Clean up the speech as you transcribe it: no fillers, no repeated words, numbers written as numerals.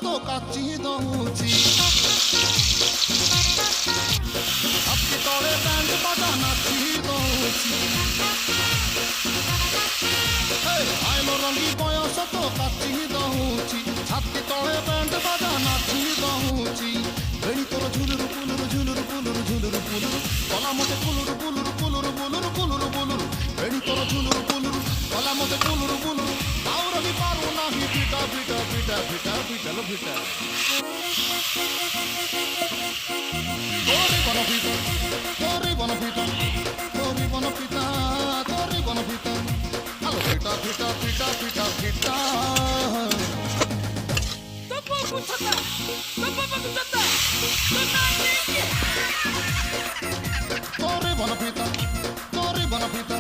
ତ କାଚି ଦଉଛି ଛାତି ତଳେ ବ୍ୟାଣ୍ଡ ବାଜା ନାଚି ଦଉଛି ଆଇନ ରଙ୍ଗୀ ବୟସ ତ କାଚି ଦଉଛି ଛାତି ତଳେ ବ୍ୟାଣ୍ଡ ବାଜା ନାଚି ଦଉଛି ବେଣୀ ତୋର ଝୁଲୁରୁ ପୁଲୁରୁ ଝୁଲୁରୁ ପୁଲୁରୁ ଝୁଲୁରୁ ପୁଲୁରୁ କଲା ମତେ ପୁଲୁରୁ ପୁଲୁରୁ ପୁଲୁରୁ ପୁଲୁରୁ ପୁଲୁରୁ ପୁଲୁରୁ ବେଣୀ ତୋର ଝୁଲୁରୁ ପୁଲୁରୁ କଲା ମତେ ପୁଲୁରୁ ପୁଲୁରୁ ଆଉ ରହି ପାରୁନାହିଁ ପିଟା ପିଟା ପିଟା ପିଟା ପିଟାଲ ପିଟା তোরে বন পিতা তোরে বন পিতা তোরে বন পিতা তোরে বন পিতা আলো পিটা পিটা পিটা পিটা পিটা Topo kuchata, topo kuchata, তোরে বন পিতা তোরে বন পিতা